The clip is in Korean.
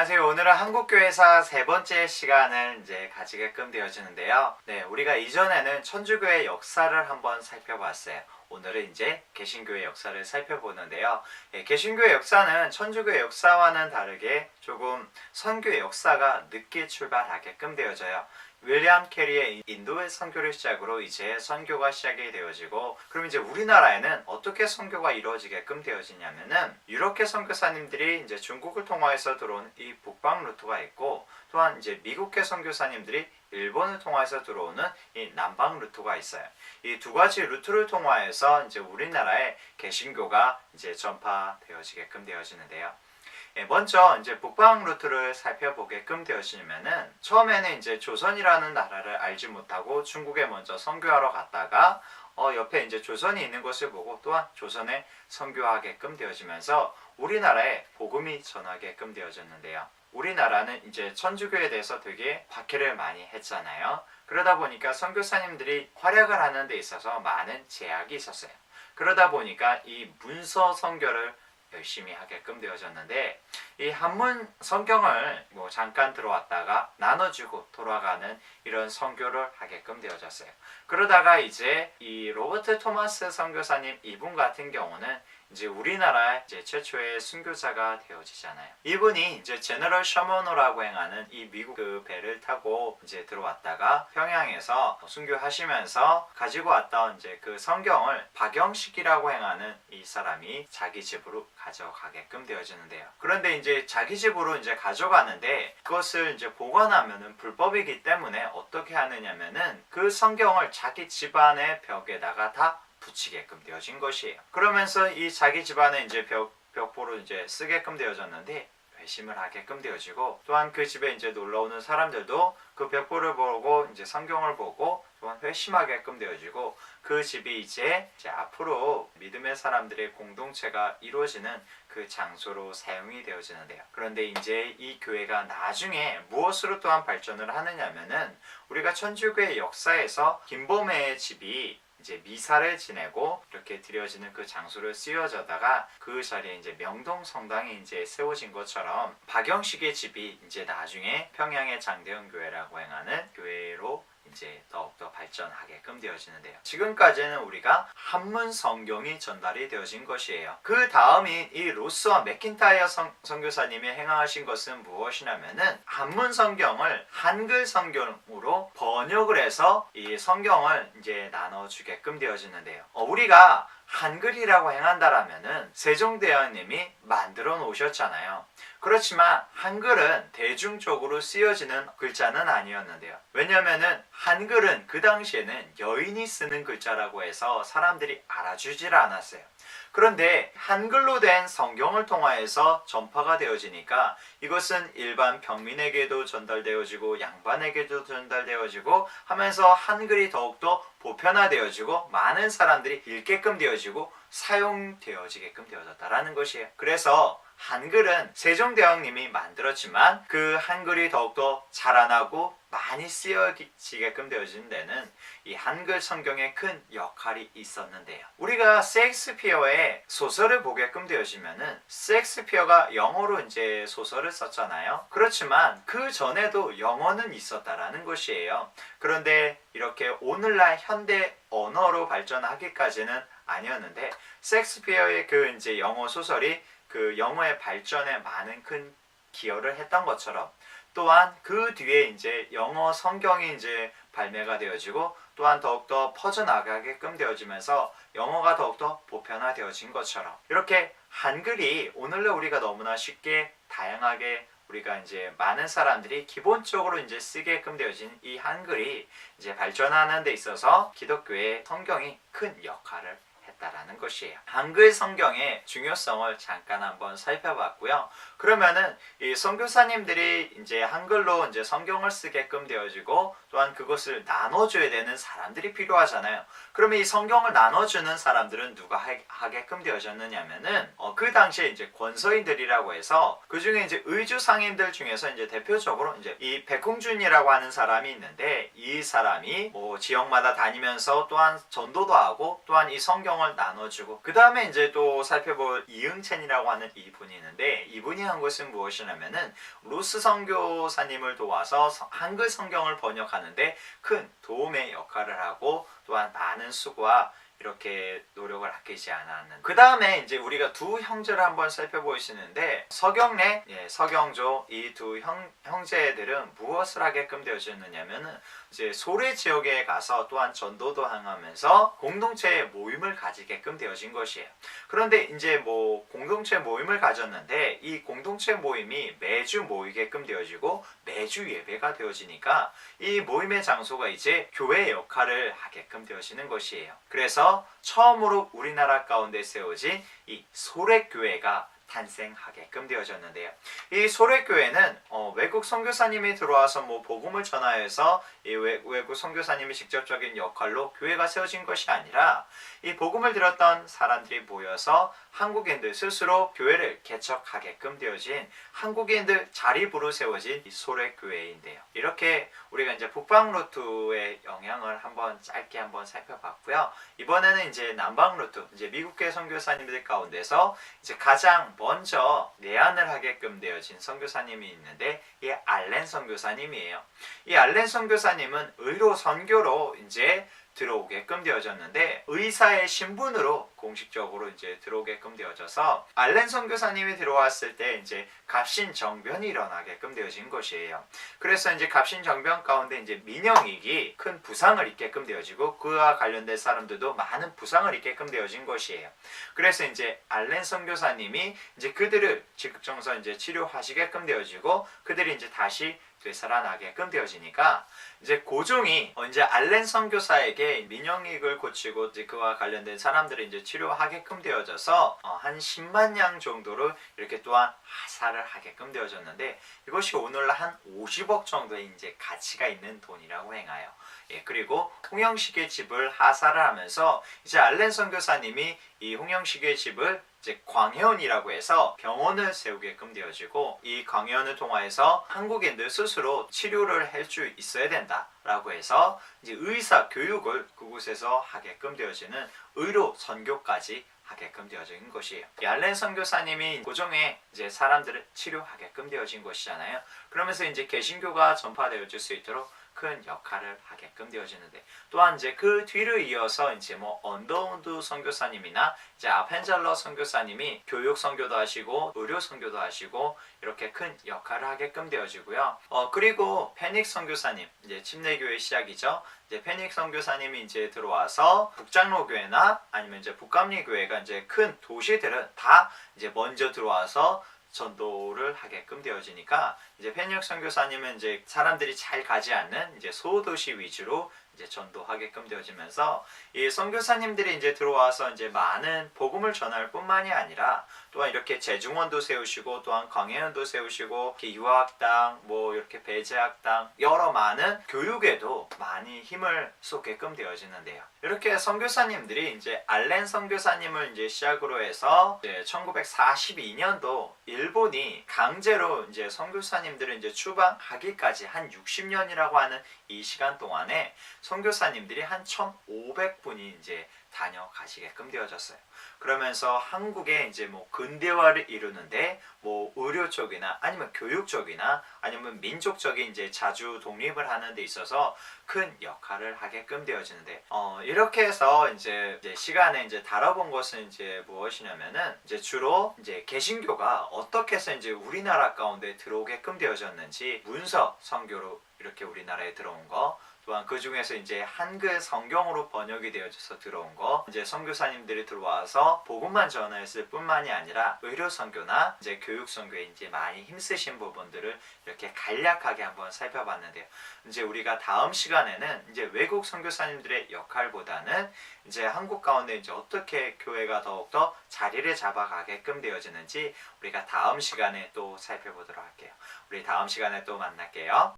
안녕하세요. 오늘은 한국교회사 세 번째 시간을 이제 가지게끔 되어지는데요. 네, 우리가 이전에는 천주교의 역사를 한번 살펴봤어요. 오늘은 이제 개신교의 역사를 살펴보는데요. 개신교의 역사는 천주교의 역사와는 다르게 조금 선교의 역사가 늦게 출발하게끔 되어져요. 윌리엄 캐리의 인도의 선교를 시작으로 이제 선교가 시작이 되어지고, 그럼 이제 우리나라에는 어떻게 선교가 이루어지게끔 되어지냐면은 유럽계 선교사님들이 이제 중국을 통화해서 들어온 이 북방 루트가 있고, 또한 이제 미국계 선교사님들이 일본을 통해서 들어오는 이 남방 루트가 있어요. 이 두 가지 루트를 통화해서 이제 우리나라에 개신교가 이제 전파되어지게끔 되어지는데요. 먼저 이제 북방 루트를 살펴보게끔 되어지면은 처음에는 이제 조선이라는 나라를 알지 못하고 중국에 먼저 선교하러 갔다가 옆에 이제 조선이 있는 것을 보고 또한 조선에 선교하게끔 되어지면서 우리나라에 복음이 전하게끔 되어졌는데요. 우리나라는 이제 천주교에 대해서 되게 박해를 많이 했잖아요. 그러다 보니까 선교사님들이 활약을 하는 데 있어서 많은 제약이 있었어요. 그러다 보니까 이 문서 선교를 열심히 하게끔 되어졌는데, 이 한문 성경을 잠깐 들어왔다가 나눠주고 돌아가는 이런 선교를 하게끔 되어졌어요. 그러다가 이제 이 로버트 토마스 선교사님 이분 같은 경우는 이제 우리나라 이제 최초의 순교자가 되어지잖아요. 이분이 이제 제너럴 셔먼호라고 행하는 이 미국 그 배를 타고 이제 들어왔다가 평양에서 순교하시면서 가지고 왔던 이제 그 성경을 박영식이라고 행하는 이 사람이 자기 집으로 가져가게끔 되어지는데요. 그런데 이제 자기 집으로 이제 가져가는데 그것을 이제 보관하면은 불법이기 때문에 어떻게 하느냐면은 그 성경을 자기 집안의 벽에다가 다 붙이게끔 되어진 것이에요. 그러면서 이 자기 집안에 이제 벽보로 이제 쓰게끔 되어졌는데 회심을 하게끔 되어지고, 또한 그 집에 이제 놀러 오는 사람들도 그 벽보를 보고 이제 성경을 보고 또한 회심하게끔 되어지고, 그 집이 이제 앞으로 믿음의 사람들의 공동체가 이루어지는 그 장소로 사용이 되어지는데요. 그런데 이제 이 교회가 나중에 무엇으로 또한 발전을 하느냐면은 우리가 천주교의 역사에서 김범회의 집이 이제 미사를 지내고 이렇게 드려지는 그 장소를 쓰여져다가 그 자리에 이제 명동 성당이 이제 세워진 것처럼 박영식의 집이 이제 나중에 평양의 장대현 교회라고 행하는 교회로 이제 더욱더 발전하게끔 되어지는데요. 지금까지는 우리가 한문 성경이 전달이 되어진 것이에요. 그 다음인 이 로스와 맥킨타이어 선교사님이 행하신 것은 무엇이냐면은 한문 성경을 한글 성경으로 번역을 해서 이 성경을 이제 나눠주게끔 되어지는데요. 우리가 한글이라고 행한다라면은 세종대왕님이 만들어 놓으셨잖아요. 그렇지만 한글은 대중적으로 쓰여지는 글자는 아니었는데요. 왜냐면은 한글은 그 당시에는 여인이 쓰는 글자라고 해서 사람들이 알아주질 않았어요. 그런데 한글로 된 성경을 통하여서 전파가 되어지니까 이것은 일반 평민에게도 전달되어지고 양반에게도 전달되어지고 하면서 한글이 더욱더 보편화되어지고 많은 사람들이 읽게끔 되어지고 사용되어지게끔 되어졌다라는 것이에요. 그래서 한글은 세종대왕님이 만들었지만 그 한글이 더욱더 자라나고 많이 쓰여지게끔 되어진 데는 이 한글 성경에 큰 역할이 있었는데요. 우리가 셰익스피어의 소설을 보게끔 되어지면은 셰익스피어가 영어로 이제 소설을 썼잖아요. 그렇지만 그 전에도 영어는 있었다라는 것이에요. 그런데 이렇게 오늘날 현대 언어로 발전하기까지는 아니었는데, 셰익스피어의 그 이제 영어 소설이 그 영어의 발전에 많은 큰 기여를 했던 것처럼, 또한 그 뒤에 이제 영어 성경이 이제 발매가 되어지고 또한 더욱더 퍼져나가게끔 되어지면서 영어가 더욱더 보편화되어진 것처럼, 이렇게 한글이 오늘날 우리가 너무나 쉽게 다양하게 우리가 이제 많은 사람들이 기본적으로 이제 쓰게끔 되어진 이 한글이 이제 발전하는 데 있어서 기독교의 성경이 큰 역할을 했다라는 것이에요. 한글 성경의 중요성을 잠깐 한번 살펴봤고요. 그러면은 이 선교사님들이 이제 한글로 이제 성경을 쓰게끔 되어지고 또한 그것을 나눠줘야 되는 사람들이 필요하잖아요. 그러면 이 성경을 나눠주는 사람들은 누가 하게끔 되어졌느냐면은 그 당시에 이제 권서인들이라고 해서 그 중에 이제 의주 상인들 중에서 이제 대표적으로 이제 이 백홍준이라고 하는 사람이 있는데 이 사람이 뭐 지역마다 다니면서 또한 전도도 하고 또한 이 성경을 나눠주고 그 다음에 이제 또 살펴볼 이응첸이라고 하는 이분이 있는데 이분이 한 것은 무엇이냐면은 루스 선교사님을 도와서 한글 성경을 번역하는데 큰 도움의 역할을 하고 또한 많은 수고와 이렇게 노력을 아끼지 않았는. 그 다음에 이제 우리가 두 형제를 한번 살펴보시는데 서경래, 서경조 이 두 형제들은 무엇을 하게끔 되어졌느냐면은 이제 소래 지역에 가서 또한 전도도 행하면서 공동체 모임을 가지게끔 되어진 것이에요. 그런데 이제 뭐 공동체 모임을 가졌는데 이 공동체 모임이 매주 모이게끔 되어지고 매주 예배가 되어지니까 이 모임의 장소가 이제 교회 역할을 하게끔 되어지는 것이에요. 그래서 처음으로 우리나라 가운데 세워진 이 소래교회가 탄생하게끔 되어졌는데요. 이 소래교회는 외국 선교사님이 들어와서 뭐 복음을 전하여서 이 외국 선교사님이 직접적인 역할로 교회가 세워진 것이 아니라 이 복음을 들었던 사람들이 모여서 한국인들 스스로 교회를 개척하게끔 되어진 한국인들 자립으로 세워진 이 소래교회인데요. 이렇게 우리가 이제 북방 루트의 영향을 한번 짧게 한번 살펴봤고요. 이번에는 이제 남방 루트, 이제 미국계 선교사님들 가운데서 이제 가장 먼저 내한을 하게끔 되어진 선교사님이 있는데 이 알렌 선교사님이에요. 이 알렌 선교사님은 의로 선교로 이제 들어오게끔 되어졌는데 의사의 신분으로 공식적으로 이제 들어오게끔 되어져서 알렌 선교사님이 들어왔을 때 이제 갑신정변이 일어나게끔 되어진 것이에요. 그래서 이제 갑신정변 가운데 이제 민영익이 큰 부상을 입게끔 되어지고 그와 관련된 사람들도 많은 부상을 입게끔 되어진 것이에요. 그래서 이제 알렌 선교사님이 이제 그들을 지극정서 이제 치료하시게끔 되어지고 그들이 이제 다시 되살아나게끔 되어지니까 이제 고종이 이제 알렌 선교사에게 민영익을 고치고 이제 그와 관련된 사람들을 이제 치료하게끔 되어져서 한 10만 양 정도를 이렇게 또한 하사를 하게끔 되어졌는데 이것이 오늘날 한 50억 정도의 이제 가치가 있는 돈이라고 행하여. 그리고 홍영식의 집을 하사를 하면서 이제 알렌 선교사님이 이 홍영식의 집을 이제 광해원이라고 해서 병원을 세우게끔 되어지고 이 광해원을 통하여서 한국인들 스스로 치료를 할 수 있어야 된다라고 해서 이제 의사 교육을 그곳에서 하게끔 되어지는 의료 선교까지 하게끔 되어진 것이에요. 이 알렌 선교사님이 고종에 이제 사람들을 치료하게끔 되어진 것이잖아요. 그러면서 이제 개신교가 전파되어질 수 있도록 큰 역할을 하게끔 되어지는데 또한 이제 그 뒤를 이어서 이제 뭐 언더우드 선교사님이나 이제 아펜젤러 선교사님이 교육 선교도 하시고 의료 선교도 하시고 이렇게 큰 역할을 하게끔 되어지고요. 그리고 페닉 선교사님 이제 침례교회 시작이죠. 이제 페닉 선교사님이 이제 들어와서 북장로교회나 아니면 이제 북감리교회가 이제 큰 도시들은 다 이제 먼저 들어와서 전도를 하게끔 되어지니까 이제 페닉 선교사님은 이제 사람들이 잘 가지 않는 이제 소도시 위주로 이제 전도하게끔 되어지면서 이 선교사님들이 이제 들어와서 이제 많은 복음을 전할 뿐만이 아니라 또한 이렇게 재중원도 세우시고 또한 광해원도 세우시고 이렇게 유아학당 뭐 이렇게 배제학당 여러 많은 교육에도 많이 힘을 쏟게끔 되어지는데요. 이렇게 선교사님들이 이제 알렌 선교사님을 이제 시작으로 해서 이제 1942년도 일본이 강제로 이제 선교사님들을 이제 추방하기까지 한 60년이라고 하는 이 시간 동안에 선교사님들이 한 1,500분이 이제 다녀가시게끔 되어졌어요. 그러면서 한국의 이제 뭐 근대화를 이루는데 뭐 의료 쪽이나 아니면 교육 쪽이나 아니면 민족적인 이제 자주 독립을 하는 데 있어서 큰 역할을 하게끔 되어지는데 이렇게 해서 이제 시간에 이제 다뤄본 것은 이제 무엇이냐면은 이제 주로 이제 개신교가 어떻게 해서 이제 우리나라 가운데 들어오게끔 되어졌는지 문서 선교로 이렇게 우리나라에 들어온 거 또한 그 중에서 이제 한글 성경으로 번역이 되어져서 들어온 거 이제 선교사님들이 들어와서 복음만 전했을 뿐만이 아니라 의료 선교나 이제 교육 선교에 이제 많이 힘쓰신 부분들을 이렇게 간략하게 한번 살펴봤는데요. 이제 우리가 다음 시간에는 이제 외국 선교사님들의 역할보다는 이제 한국 가운데 이제 어떻게 교회가 더욱더 자리를 잡아가게끔 되어지는지 우리가 다음 시간에 또 살펴보도록 할게요. 우리 다음 시간에 또 만날게요.